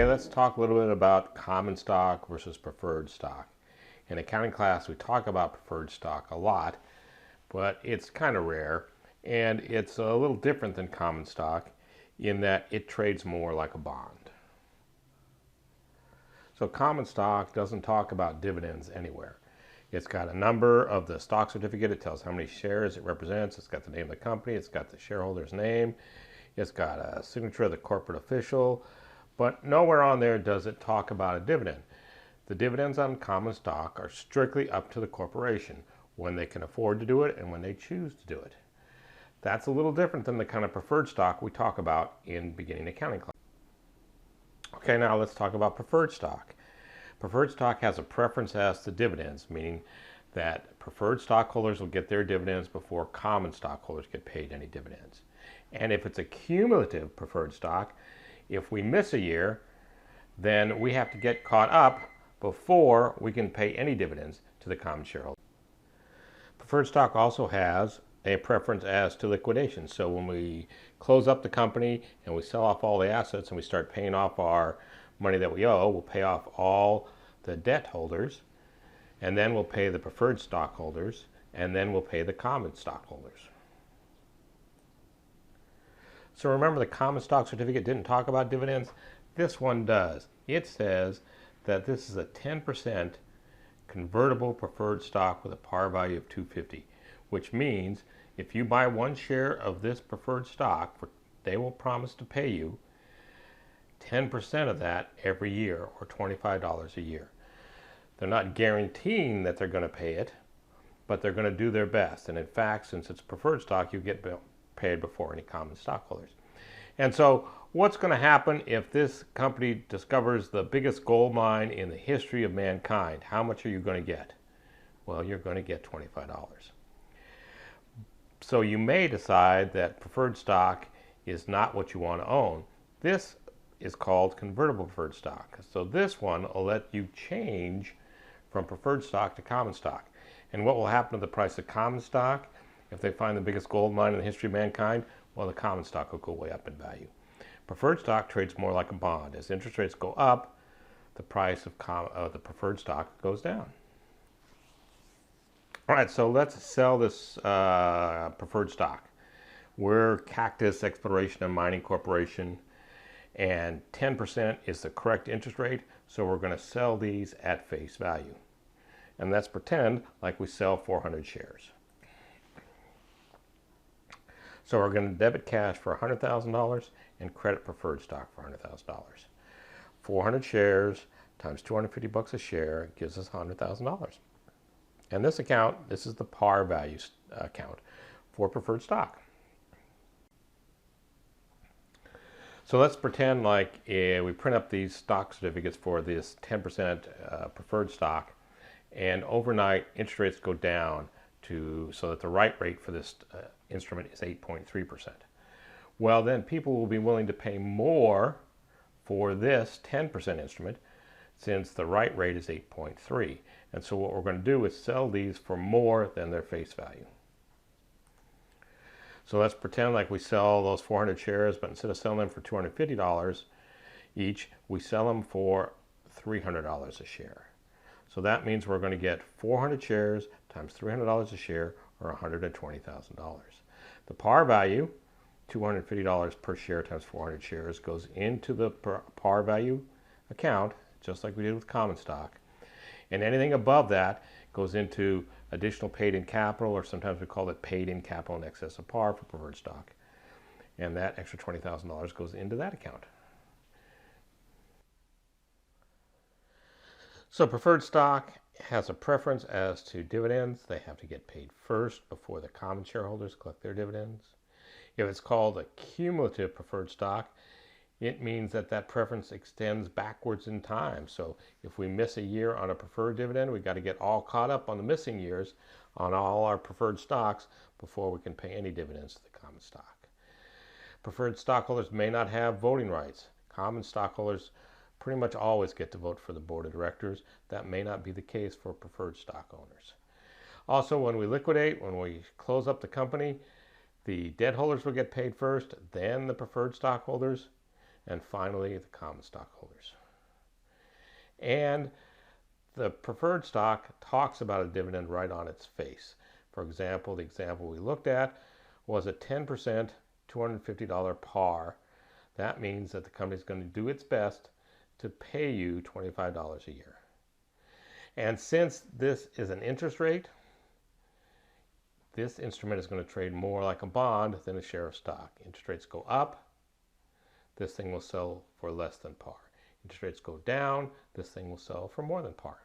Okay, let's talk a little bit about common stock versus preferred stock. In accounting class, we talk about preferred stock a lot, but it's kind of rare, and it's a little different than common stock in that it trades more like a bond. So common stock doesn't talk about dividends anywhere. It's got a number of the stock certificate. It tells how many shares it represents. It's got the name of the company. It's got the shareholder's name. It's got a signature of the corporate official. But nowhere on there does it talk about a dividend. The dividends on common stock are strictly up to the corporation when they can afford to do it and when they choose to do it. That's a little different than the kind of preferred stock we talk about in beginning accounting class. Okay, now let's talk about preferred stock. Preferred stock has a preference as to dividends, meaning that preferred stockholders will get their dividends before common stockholders get paid any dividends. And if it's a cumulative preferred stock, if we miss a year, then we have to get caught up before we can pay any dividends to the common shareholder. Preferred stock also has a preference as to liquidation. So when we close up the company and we sell off all the assets and we start paying off our money that we owe, we'll pay off all the debt holders, and then we'll pay the preferred stockholders, and then we'll pay the common stockholders. So remember, the common stock certificate didn't talk about dividends. This one does. It says that this is a 10% convertible preferred stock with a par value of $250, which means if you buy one share of this preferred stock, they will promise to pay you 10% of that every year, or $25 a year. They're not guaranteeing that they're going to pay it, but they're going to do their best. And in fact, since it's preferred stock, you get paid before any common stockholders. And so what's going to happen if this company discovers the biggest gold mine in the history of mankind? How much are you going to get? Well, you're going to get $25. So you may decide that preferred stock is not what you want to own. This is called convertible preferred stock. So this one will let you change from preferred stock to common stock. And what will happen to the price of common stock if they find the biggest gold mine in the history of mankind? Well, the common stock will go way up in value. Preferred stock trades more like a bond. As interest rates go up, the price of the preferred stock goes down. All right, so let's sell this preferred stock. We're Cactus Exploration and Mining Corporation, and 10% is the correct interest rate, so we're going to sell these at face value. And let's pretend like we sell 400 shares. So we're going to debit cash for $100,000 and credit preferred stock for $100,000. 400 shares times $250 a share gives us $100,000. And this account, this is the par value account for preferred stock. So let's pretend like we print up these stock certificates for this 10% preferred stock, and overnight interest rates go down so that the right rate for this instrument is 8.3%. Well, then people will be willing to pay more for this 10% instrument since the right rate is 8.3. And so what we're going to do is sell these for more than their face value. So let's pretend like we sell those 400 shares, but instead of selling them for $250 each, we sell them for $300 a share. So that means we're going to get 400 shares times $300 a share, or $120,000. The par value, $250 per share times 400 shares, goes into the par value account, just like we did with common stock. And anything above that goes into additional paid-in capital, or sometimes we call it paid-in capital in excess of par for preferred stock. And that extra $20,000 goes into that account. So preferred stock has a preference as to dividends. They have to get paid first before the common shareholders collect their dividends. If it's called a cumulative preferred stock, it means that that preference extends backwards in time. So if we miss a year on a preferred dividend, we've got to get all caught up on the missing years on all our preferred stocks before we can pay any dividends to the common stock. Preferred stockholders may not have voting rights. Common stockholders pretty much always get to vote for the board of directors. That may not be the case for preferred stock owners. Also, when we liquidate, when we close up the company, the debt holders will get paid first, then the preferred stockholders, and finally the common stockholders. And the preferred stock talks about a dividend right on its face. For example, the example we looked at was a 10% $250 par. That means that the company is going to do its best to pay you $25 a year. And since this is an interest rate, this instrument is going to trade more like a bond than a share of stock. Interest rates go up, this thing will sell for less than par. Interest rates go down, this thing will sell for more than par.